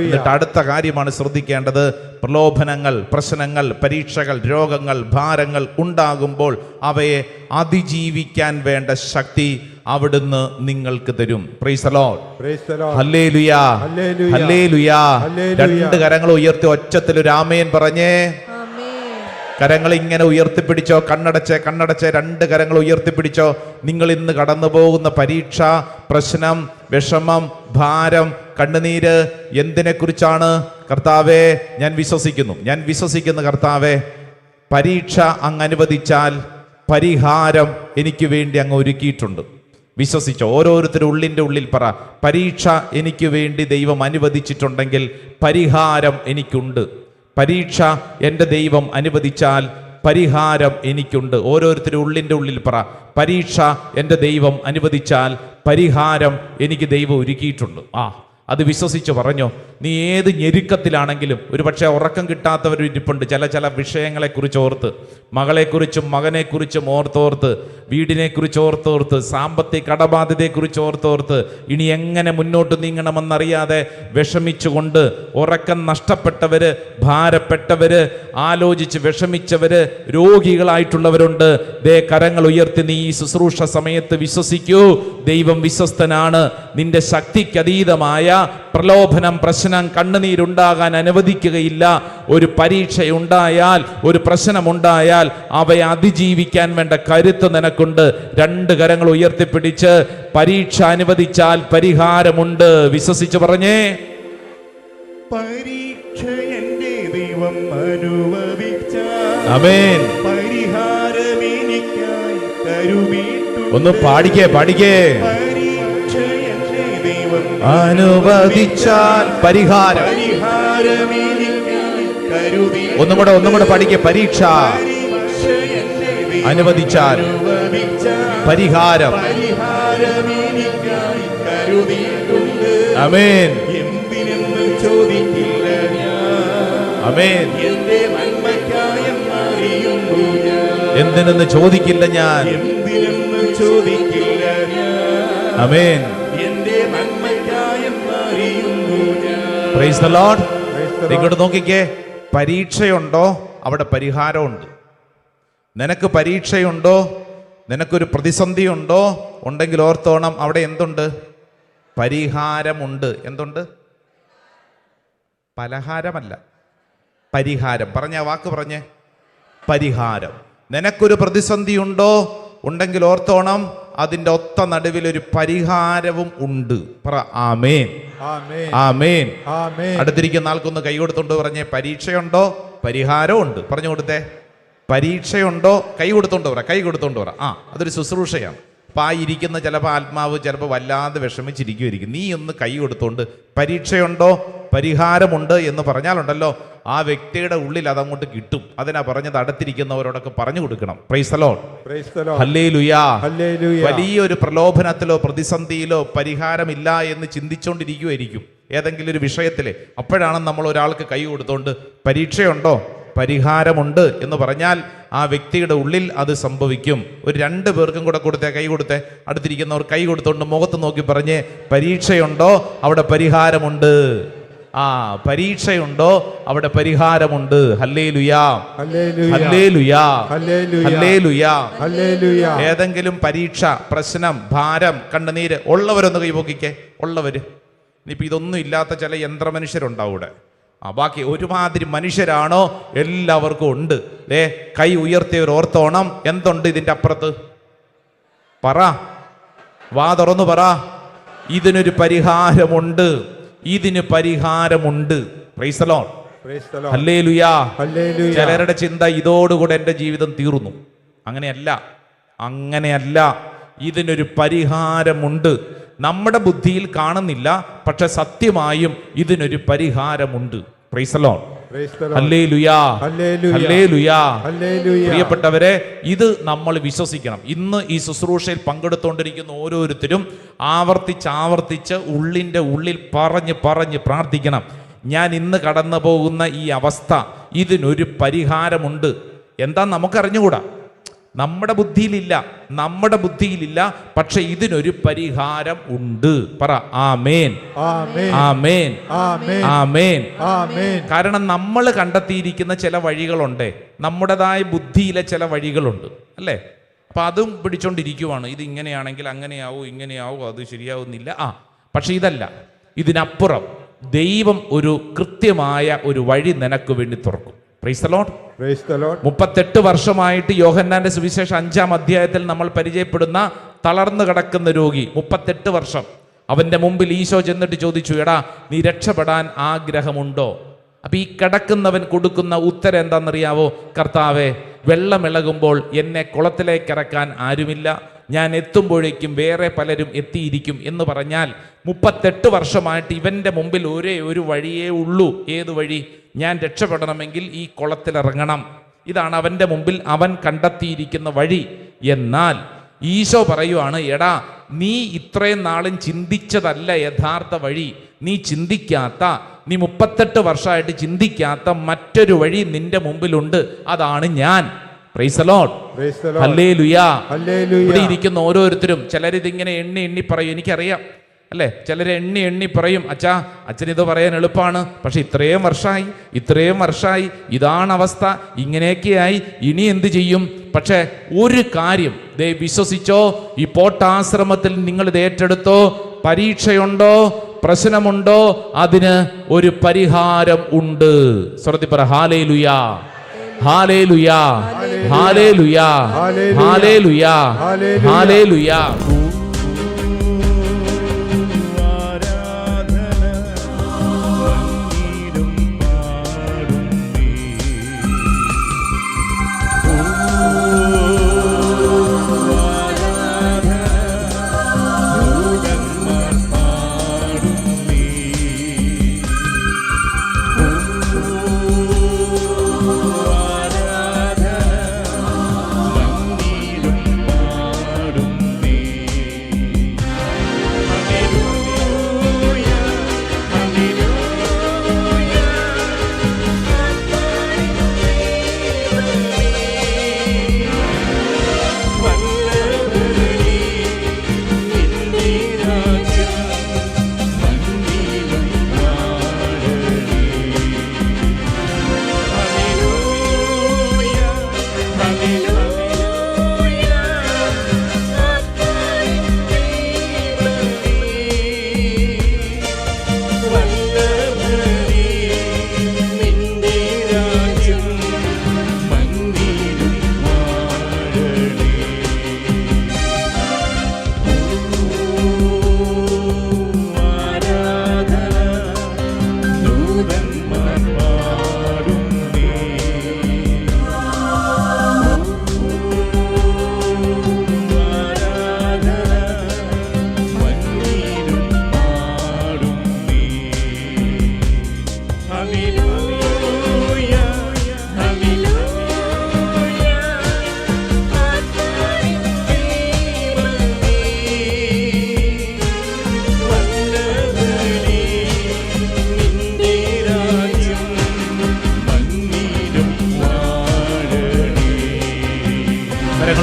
എന്നിട്ട് അടുത്ത കാര്യമാണ് ശ്രദ്ധിക്കേണ്ടത്. പ്രലോഭനങ്ങൾ, പ്രശ്നങ്ങൾ, പരീക്ഷകൾ, രോഗങ്ങൾ, ഭാരങ്ങൾ ഉണ്ടാകുമ്പോൾ അവയെ അതിജീവിക്കാൻ വേണ്ട ശക്തി അവിടുന്ന് നിങ്ങൾക്ക് തരും. Price the Lord. Hallelujah, hallelujah. രണ്ട് കരങ്ങൾ ഉയർത്തി ഒച്ചത്തിൽ ഒരു ആമേൻ പറഞ്ഞേ. കരങ്ങൾ ഇങ്ങനെ ഉയർത്തിപ്പിടിച്ചോ, കണ്ണടച്ച് രണ്ട് കരങ്ങൾ ഉയർത്തിപ്പിടിച്ചോ. നിങ്ങൾ ഇന്ന് കടന്നു പോകുന്ന പരീക്ഷ, പ്രശ്നം, വിഷമം, ഭാരം, കണ്ണുനീര് എന്തിനെക്കുറിച്ചാണ്? കർത്താവേ, ഞാൻ വിശ്വസിക്കുന്നു കർത്താവേ, പരീക്ഷ അങ്ങ് അനുവദിച്ചാൽ പരിഹാരം എനിക്ക് വേണ്ടി അങ്ങ് ഒരുക്കിയിട്ടുണ്ട്. വിശ്വസിച്ചോ. ഓരോരുത്തരും ഉള്ളിൻ്റെ ഉള്ളിൽ പറ, പരീക്ഷ എനിക്ക് വേണ്ടി ദൈവം അനുവദിച്ചിട്ടുണ്ടെങ്കിൽ പരിഹാരം എനിക്കുണ്ട്. പരീക്ഷ എൻ്റെ ദൈവം അനുവദിച്ചാൽ പരിഹാരം എനിക്കുണ്ട്. ഓരോരുത്തരും ഉള്ളിൻ്റെ ഉള്ളിൽ പറ, പരീക്ഷ എൻ്റെ ദൈവം അനുവദിച്ചാൽ പരിഹാരം എനിക്ക് ദൈവം ഒരുക്കിയിട്ടുണ്ട്. അത് വിശ്വസിച്ച് പറഞ്ഞോ. നീ ഏത് ഞെരുക്കത്തിലാണെങ്കിലും, ഒരു പക്ഷേ ഉറക്കം കിട്ടാത്തവരിരിപ്പുണ്ട് ചില വിഷയങ്ങളെക്കുറിച്ച് ഓർത്ത്, മകളെക്കുറിച്ചും മകനെക്കുറിച്ചും ഓർത്തോർത്ത്, വീടിനെക്കുറിച്ച് ഓർത്തോർത്ത്, സാമ്പത്തിക കടബാധ്യതയെക്കുറിച്ച് ഓർത്തോർത്ത്, ഇനി എങ്ങനെ മുന്നോട്ട് നീങ്ങണമെന്നറിയാതെ വിഷമിച്ചുകൊണ്ട് ഉറക്കം നഷ്ടപ്പെട്ടവര്, ഭാരപ്പെട്ടവര്, ആലോചിച്ച് വിഷമിച്ചവര്, രോഗികളായിട്ടുള്ളവരുണ്ട്. ദേ കരങ്ങൾ ഉയർത്തി നീ ഈ ശുശ്രൂഷ സമയത്ത് വിശ്വസിക്കൂ. ദൈവം വിശ്വസ്തനാണ്. നിന്റെ ശക്തിക്കതീതമായ പ്രലോഭനം, പ്രശ്നം, കണ്ണുനീരുണ്ടാകാൻ അനുവദിക്കുകയില്ല. ഒരു പരീക്ഷയുണ്ടായാൽ, ഒരു പ്രശ്നമുണ്ടായാൽ അവയെ അതിജീവിക്കാൻ വേണ്ട കരുത്ത് നിനക്കുണ്ട്. രണ്ട് കരങ്ങൾ ഉയർത്തിപ്പിടിച്ച് പരീക്ഷ അനുവദിച്ചാൽ പരിഹാരമുണ്ട്. വിശ്വസിച്ച് പറഞ്ഞേ. പരീക്ഷ എൻ്റെ ദൈവം അനുവദിച്ചാൽ ആമേൻ. പരിഹാരം എനിക്കായി കരുതിയിട്ടുണ്ട്. ഒന്ന് പാടിക്കേ. അനുവദിച്ചാൽ പരിഹാരം. ഒന്നും കൂടെ പഠിക്കേ. പരീക്ഷ അനുവദിച്ചാൽ പരിഹാരം. ആമേൻ, ആമേൻ. എന്തിനെന്ന് ചോദിക്കില്ല ഞാൻ. ആമേൻ. Praise the Lord. ഇങ്ങോട്ട് നോക്കിക്കേ. പരീക്ഷയുണ്ടോ അവിടെ പരിഹാരമുണ്ട്. നിനക്ക് പരീക്ഷയുണ്ടോ, നിനക്കൊരു പ്രതിസന്ധി ഉണ്ടോ, ഉണ്ടെങ്കിൽ ഓർത്തോണം അവിടെ എന്തുണ്ട്? പരിഹാരമുണ്ട്. എന്തുണ്ട്? പലഹാരമല്ല, പരിഹാരം. പറഞ്ഞ വാക്ക് പറഞ്ഞേ, പരിഹാരം. നിനക്കൊരു പ്രതിസന്ധി ഉണ്ടോ, ഉണ്ടെങ്കിൽ ഓർത്തോണം അതിൻ്റെ ഒത്ത നടുവിൽ ഒരു പരിഹാരവും ഉണ്ട്. പറ ആമേൻ, ആമേൻ. അടുത്തിരിക്കുന്ന ആൾക്കൊന്ന് കൈ കൊടുത്തോണ്ട് പറഞ്ഞേ, പരീക്ഷയുണ്ടോ, പരിഹാരവും ഉണ്ട്. പറഞ്ഞു കൊടുത്തേ, പരീക്ഷയുണ്ടോ, കൈ കൊടുത്തോണ്ട് പറ, കൈ കൊടുത്തോണ്ട് പറ. അതൊരു ശുശ്രൂഷയാണ്. അപ്പം ആ ഇരിക്കുന്ന ചിലപ്പോൾ ആത്മാവ് ചിലപ്പോൾ വല്ലാതെ വിഷമിച്ചിരിക്കുമായിരിക്കും. നീ ഒന്ന് കൈ കൊടുത്തോണ്ട് പരീക്ഷയുണ്ടോ, പരിഹാരമുണ്ട് എന്ന് പറഞ്ഞാലുണ്ടല്ലോ ആ വ്യക്തിയുടെ ഉള്ളിൽ അതങ്ങോട്ട് കിട്ടും. അതിനാ പറഞ്ഞത് അടുത്തിരിക്കുന്നവരോടൊക്കെ പറഞ്ഞു കൊടുക്കണം. പ്രൈസ് ദി ലോർഡ്, ഹല്ലേലൂയാ. വലിയൊരു പ്രലോഭനത്തിലോ പ്രതിസന്ധിയിലോ പരിഹാരമില്ല എന്ന് ചിന്തിച്ചുകൊണ്ടിരിക്കുമായിരിക്കും ഏതെങ്കിലും ഒരു വിഷയത്തില്. അപ്പോഴാണ് നമ്മൾ ഒരാൾക്ക് കൈ കൊടുത്തോണ്ട് പരീക്ഷയുണ്ടോ, പരിഹാരമുണ്ട് എന്ന് പറഞ്ഞാൽ ആ വ്യക്തിയുടെ ഉള്ളിൽ അത് സംഭവിക്കും. ഒരു 2 പേർക്കും കൂടെ കൊടുത്തേ, കൈ കൊടുത്തേ. അടുത്തിരിക്കുന്നവർ കൈ കൊടുത്തോണ്ട് മുഖത്ത് നോക്കി പറഞ്ഞേ, പരീക്ഷയുണ്ടോ, അവിടെ പരിഹാരമുണ്ട്. പരീക്ഷയുണ്ടോ, അവിടെ പരിഹാരമുണ്ട്. ഹല്ലേലൂയാ, ഹല്ലേലൂയാ, ഹല്ലേലൂയാ. ഏതെങ്കിലും പരീക്ഷ, പ്രശ്നം, ഭാരം, കണ്ണുനീര് ഉള്ളവരൊന്ന് കൈപൊക്കിക്കേ. ഉള്ളവര്. ഇനിയിപ്പോൾ ഇതൊന്നും ഇല്ലാത്ത ചില യന്ത്രമനുഷ്യരുണ്ടാവും ഇവിടെ. ബാക്കി ഒരുമാതിരി മനുഷ്യരാണോ, എല്ലാവർക്കും ഉണ്ട്. കൈ ഉയർത്തിയവർ ഓർത്തോണം എന്തുണ്ട് ഇതിൻ്റെ അപ്പുറത്ത്. പറ, വാ തുറന്നു പറ, ഇതിനൊരു പരിഹാരമുണ്ട്, ഇതിന് പരിഹാരമുണ്ട്. പ്രൈസ് ദി ലോർഡ്, ഹല്ലേലൂയാ. ചിലരുടെ ചിന്ത ഇതോടുകൂടെ എൻ്റെ ജീവിതം തീർന്നു. അങ്ങനെയല്ല, അങ്ങനെയല്ല. ഇതിനൊരു പരിഹാരമുണ്ട്. നമ്മുടെ ബുദ്ധിയിൽ കാണുന്നില്ല, പക്ഷെ സത്യമായും ഇതിനൊരു പരിഹാരമുണ്ട്. പ്രൈസ് ദി ലോർഡ്, ഹല്ലേലൂയാ, ഹല്ലേലൂയാ. പ്രിയപ്പെട്ടവരെ, ഇത് നമ്മൾ വിശ്വസിക്കണം. ഇന്ന് ഈ ശുശ്രൂഷയിൽ പങ്കെടുത്തുകൊണ്ടിരിക്കുന്ന ഓരോരുത്തരും ആവർത്തിച്ച് ഉള്ളിൻ്റെ ഉള്ളിൽ പറഞ്ഞ് പ്രാർത്ഥിക്കണം. ഞാൻ ഇന്ന് കടന്നു പോകുന്ന ഈ അവസ്ഥ, ഇതിനൊരു പരിഹാരമുണ്ട്. എന്താ നമുക്കറിഞ്ഞുകൂടാ, നമ്മുടെ ബുദ്ധിയിലില്ല, പക്ഷെ ഇതിനൊരു പരിഹാരം ഉണ്ട്. പറ ആമേൻ, ആമേൻ, ആമേൻ. കാരണം നമ്മൾ കണ്ടെത്തിയിരിക്കുന്ന ചില വഴികളുണ്ട്, നമ്മുടേതായ ബുദ്ധിയിലെ ചില വഴികളുണ്ട്, അല്ലേ? അപ്പൊ അതും പിടിച്ചോണ്ടിരിക്കുവാണ്. ഇത് ഇങ്ങനെയാണെങ്കിൽ ഇങ്ങനെയാവും, അത് ശരിയാവുന്നില്ല. പക്ഷെ ഇതല്ല, ഇതിനപ്പുറം ദൈവം ഒരു കൃത്യമായ ഒരു വഴി നിനക്ക് വേണ്ടി തുറക്കും. Price the Lord. 38 വർഷമായിട്ട് യോഹന്നാന്റെ സുവിശേഷം 5-ാം അധ്യായത്തിൽ നമ്മൾ പരിചയപ്പെടുന്ന തളർന്നു കിടക്കുന്ന രോഗി, 38 വർഷം. അവന്റെ മുമ്പിൽ ഈശോ ചെന്നിട്ട് ചോദിച്ചു, എടാ നീ രക്ഷപ്പെടാൻ ആഗ്രഹമുണ്ടോ? അപ്പൊ ഈ കിടക്കുന്നവൻ കൊടുക്കുന്ന ഉത്തരം എന്താണെന്നറിയാവോ? കർത്താവേ, വെള്ളമിളകുമ്പോൾ എന്നെ കുളത്തിലേക്ക് ഇറക്കാൻ ആരുമില്ല, ഞാൻ എത്തുമ്പോഴേക്കും വേറെ പലരും എത്തിയിരിക്കും എന്ന് പറഞ്ഞാൽ 38 വർഷമായിട്ട് ഇവന്റെ മുമ്പിൽ ഒരേ ഒരു വഴിയേ ഉള്ളൂ. ഏത് വഴി? ഞാൻ രക്ഷപ്പെടണമെങ്കിൽ ഈ കുളത്തിലിറങ്ങണം. ഇതാണ് അവന്റെ മുമ്പിൽ അവൻ കണ്ടെത്തിയിരിക്കുന്ന വഴി. എന്നാൽ ഈശോ പറയുവാണ്, എടാ നീ ഇത്രയും നാളും ചിന്തിച്ചതല്ല യഥാർത്ഥ വഴി. നീ 38 വർഷമായിട്ട് ചിന്തിക്കാത്ത മറ്റൊരു വഴി നിന്റെ മുമ്പിലുണ്ട്. അതാണ് ഞാൻ. പ്രൈസ് ദി ലോർഡ്, ഹല്ലേലൂയാ. ഇവിടെ ഇരിക്കുന്ന ഓരോരുത്തരും ചിലരിതിങ്ങനെ എണ്ണി പറയും. എനിക്കറിയാം, അല്ലേ? ചിലർ എണ്ണി പറയും, അച്ഛനിത് പറയാൻ എളുപ്പമാണ്, പക്ഷെ ഇത്രയും വർഷമായി ഇതാണ് അവസ്ഥ, ഇങ്ങനെയൊക്കെയായി, ഇനി എന്ത് ചെയ്യും? പക്ഷെ ഒരു കാര്യം വിശ്വസിച്ചോ, ഈ പോട്ടാശ്രമത്തിൽ നിങ്ങൾ ഇത് ഏറ്റെടുത്തോ. പരീക്ഷയുണ്ടോ, പ്രശ്നമുണ്ടോ, അതിന് ഒരു പരിഹാരം ഉണ്ട്. സ്വർഗ്ഗത്തിൽ പറ ഹല്ലേലൂയാ, ഹല്ലേലൂയാ, ഹല്ലേലൂയാ, ഹല്ലേലൂയാ, ഹല്ലേലൂയാ.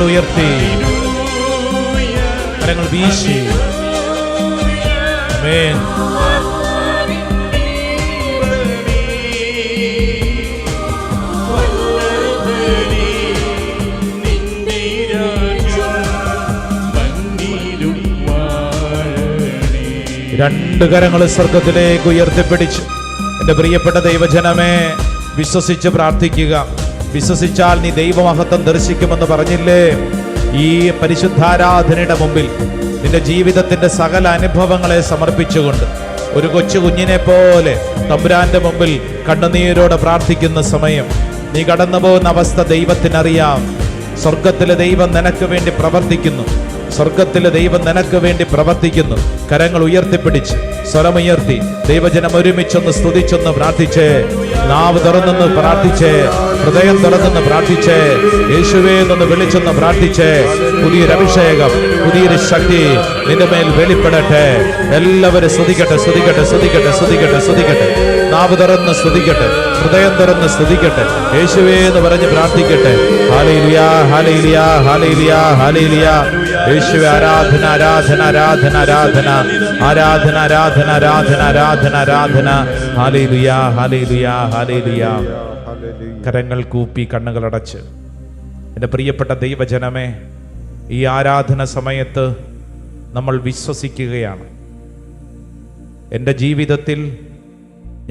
ഉയർത്തി കരങ്ങൾ വീശി. ആമേൻ. രണ്ട് കരങ്ങൾ സ്വർഗത്തിലേക്ക് ഉയർത്തിപ്പിടിച്ച് എൻ്റെ പ്രിയപ്പെട്ട ദൈവജനമേ, വിശ്വസിച്ച് പ്രാർത്ഥിക്കുക. വിശ്വസിച്ചാൽ നീ ദൈവമഹത്വം ദർശിക്കുമെന്ന് പറഞ്ഞില്ലേ? ഈ പരിശുദ്ധാരാധനയുടെ മുമ്പിൽ നിന്റെ ജീവിതത്തിന്റെ സകല അനുഭവങ്ങളെ സമർപ്പിച്ചുകൊണ്ട് ഒരു കൊച്ചു കുഞ്ഞിനെ പോലെ തമ്പുരാന്റെ മുമ്പിൽ കണ്ണുനീരോടെ പ്രാർത്ഥിക്കുന്ന സമയം, നീ കടന്നു പോകുന്ന അവസ്ഥ ദൈവത്തിനറിയാം. സ്വർഗത്തിലെ ദൈവം നിനക്ക് വേണ്ടി പ്രവർത്തിക്കുന്നു. സ്വർഗത്തിലെ ദൈവം നിനക്ക് വേണ്ടി പ്രവർത്തിക്കുന്നു. കരങ്ങൾ ഉയർത്തിപ്പിടിച്ച് സ്വരമുയർത്തി ദൈവജനം ഒരുമിച്ചൊന്ന് സ്തുതിച്ചൊന്ന് പ്രാർത്ഥിച്ചേ. നാവ് തുറന്നൊന്ന് പ്രാർത്ഥിച്ചേ. ഹൃദയം തുറന്നൊന്ന് പ്രാർത്ഥിച്ചേ. യേശുവേ എന്നൊന്ന് വിളിച്ചൊന്ന് പ്രാർത്ഥിച്ചേ. പുതിയൊരു അഭിഷേകം, പുതിയൊരു ശക്തി നിന്റെ മേൽ വെളിപ്പെടട്ടെ. എല്ലാവരും സ്തുതിക്കട്ടെ, സ്തുതിക്കട്ടെ, സ്തുതിക്കട്ടെ, സ്തുതിക്കട്ടെ, സ്തുതിക്കട്ടെ. നാവ് തുറന്ന് സ്തുതിക്കട്ടെ, ഹൃദയം തുറന്ന് സ്തുതിക്കട്ടെ. യേശുവേ എന്ന് പറഞ്ഞ് പ്രാർത്ഥിക്കട്ടെ. ഹല്ലേലൂയ, ഹല്ലേലൂയ, ഹല്ലേലൂയ, ഹല്ലേലൂയ. യേശുവേ ആരാധന, ആരാധന, ആരാധന, ആരാധന, ആരാധന, ആരാധന, ആരാധന, ആരാധന, ആരാധന. ഹല്ലേലൂയ, ഹല്ലേലൂയ, ഹല്ലേലൂയ. കരങ്ങൾ കൂപ്പി കണ്ണുകൾ അടച്ച് എൻ്റെ പ്രിയപ്പെട്ട ദൈവജനമേ, ഈ ആരാധന സമയത്ത് നമ്മൾ വിശ്വസിക്കുകയാണ്. എൻ്റെ ജീവിതത്തിൽ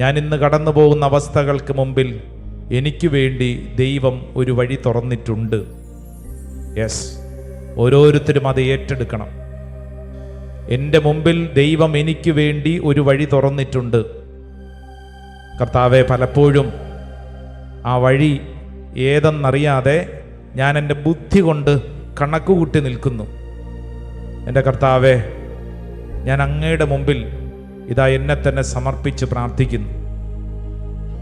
ഞാൻ ഇന്ന് കടന്നു പോകുന്ന അവസ്ഥകൾക്ക് മുമ്പിൽ എനിക്ക് വേണ്ടി ദൈവം ഒരു വഴി തുറന്നിട്ടുണ്ട്. യെസ്, ഓരോരുത്തരും അത് ഏറ്റെടുക്കണം. എൻ്റെ മുമ്പിൽ ദൈവം എനിക്ക് വേണ്ടി ഒരു വഴി തുറന്നിട്ടുണ്ട്. കർത്താവെ, പലപ്പോഴും ആ വഴി ഏതെന്നറിയാതെ ഞാൻ എൻ്റെ ബുദ്ധി കൊണ്ട് കണക്ക് കൂട്ടി നിൽക്കുന്നു. എൻ്റെ കർത്താവെ, ഞാൻ അങ്ങയുടെ മുമ്പിൽ ഇതാ എന്നെ തന്നെ സമർപ്പിച്ച് പ്രാർത്ഥിക്കുന്നു.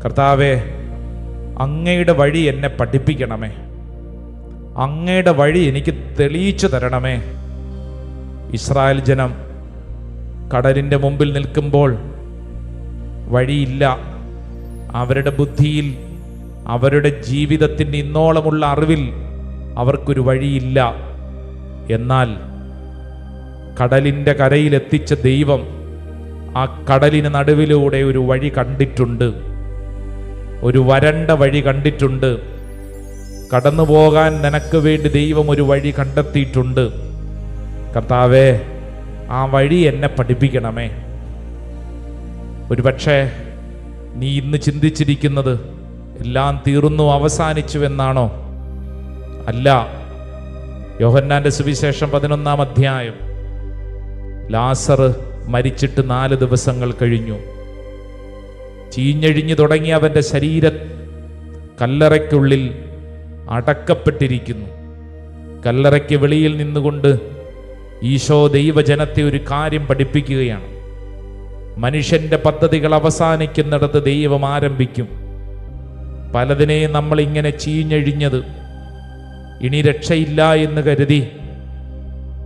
കർത്താവെ, അങ്ങയുടെ വഴി എന്നെ പഠിപ്പിക്കണമേ. അങ്ങയുടെ വഴി എനിക്ക് തെളിയിച്ചു തരണമേ. ഇസ്രായേൽ ജനം കടലിൻ്റെ മുമ്പിൽ നിൽക്കുമ്പോൾ വഴിയില്ല. അവരുടെ ബുദ്ധിയിൽ, അവരുടെ ജീവിതത്തിൻ്റെ ഇന്നോളമുള്ള അറിവിൽ അവർക്കൊരു വഴിയില്ല. എന്നാൽ കടലിൻ്റെ കരയിലെത്തിച്ച ദൈവം ആ കടലിന് നടുവിലൂടെ ഒരു വഴി കണ്ടിട്ടുണ്ട്. ഒരു വരണ്ട വഴി കണ്ടിട്ടുണ്ട്. കടന്നു പോകാൻ നിനക്ക് വേണ്ടി ദൈവം ഒരു വഴി കണ്ടെത്തിയിട്ടുണ്ട്. കർത്താവേ, ആ വഴി എന്നെ പഠിപ്പിക്കണമേ. ഒരുപക്ഷെ നീ ഇന്ന് ചിന്തിച്ചിരിക്കുന്നത് എല്ലാം തീർന്നു, അവസാനിച്ചുവെന്നാണോ? അല്ല. യോഹന്നാന്റെ സുവിശേഷം 11-ാം അധ്യായം, ലാസർ മരിച്ചിട്ട് 4 ദിവസങ്ങൾ കഴിഞ്ഞു. ചീഞ്ഞഴിഞ്ഞു തുടങ്ങിയ അവൻ്റെ ശരീരം കല്ലറയ്ക്കുള്ളിൽ അടക്കപ്പെട്ടിരിക്കുന്നു. കല്ലറയ്ക്ക് വെളിയിൽ നിന്നുകൊണ്ട് ഈശോ ദൈവജനത്തെ ഒരു കാര്യം പഠിപ്പിക്കുകയാണ്. മനുഷ്യന്റെ പദ്ധതികൾ അവസാനിക്കുന്നിടത്ത് ദൈവം ആരംഭിക്കും. പലതിനെയും നമ്മളിങ്ങനെ ചീഞ്ഞഴിഞ്ഞത്, ഇനി രക്ഷയില്ല എന്ന് കരുതി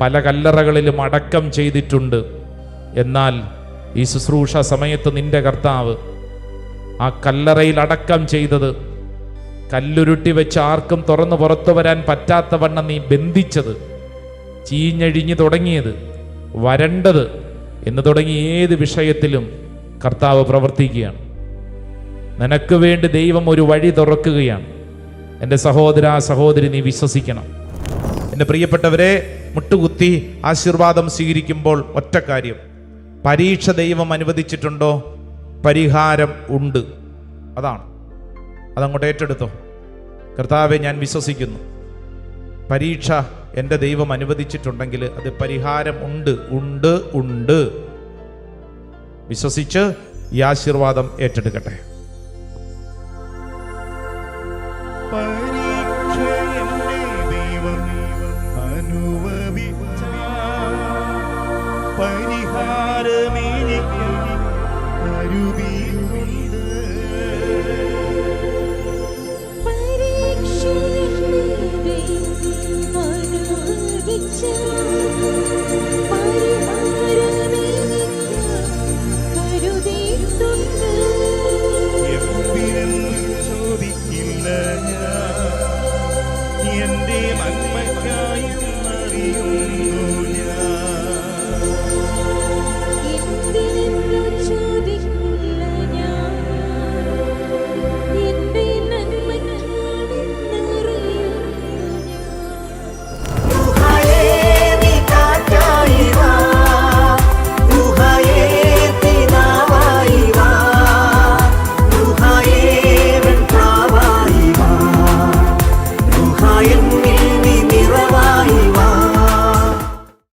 പല കല്ലറകളിലും അടക്കം ചെയ്തിട്ടുണ്ട്. എന്നാൽ ഈ ശുശ്രൂഷ സമയത്ത് നിന്റെ കർത്താവ് ആ കല്ലറയിൽ അടക്കം ചെയ്തത്, കല്ലുരുട്ടി വെച്ച് ആർക്കും തുറന്നു പുറത്തു വരാൻ പറ്റാത്ത വണ്ണം നീ ബന്ധിച്ചത്, ചീഞ്ഞഴിഞ്ഞു തുടങ്ങിയത്, വരണ്ടത് എന്ന് തുടങ്ങി ഏത് വിഷയത്തിലും കർത്താവ് പ്രവർത്തിക്കുകയാണ്. നിനക്ക് വേണ്ടി ദൈവം ഒരു വഴി തുറക്കുകയാണ്. എൻ്റെ സഹോദര, സഹോദരി, നീ വിശ്വസിക്കണം. എൻ്റെ പ്രിയപ്പെട്ടവരെ, മുട്ടുകുത്തി ആശീർവാദം സ്വീകരിക്കുമ്പോൾ ഒറ്റ കാര്യം, പരീക്ഷ ദൈവം അനുവദിച്ചിട്ടുണ്ടോ? പരിഹാരം ഉണ്ട്. അതങ്ങോട്ട് ഏറ്റെടുത്തോ. കർത്താവെ, ഞാൻ വിശ്വസിക്കുന്നു, പരീക്ഷ എൻ്റെ ദൈവം അനുവദിച്ചിട്ടുണ്ടെങ്കിൽ അത് പരിഹാരം ഉണ്ട്, ഉണ്ട്, ഉണ്ട്. വിശ്വസിച്ച് ഈ ആശീർവാദം ഏറ്റെടുക്കട്ടെ.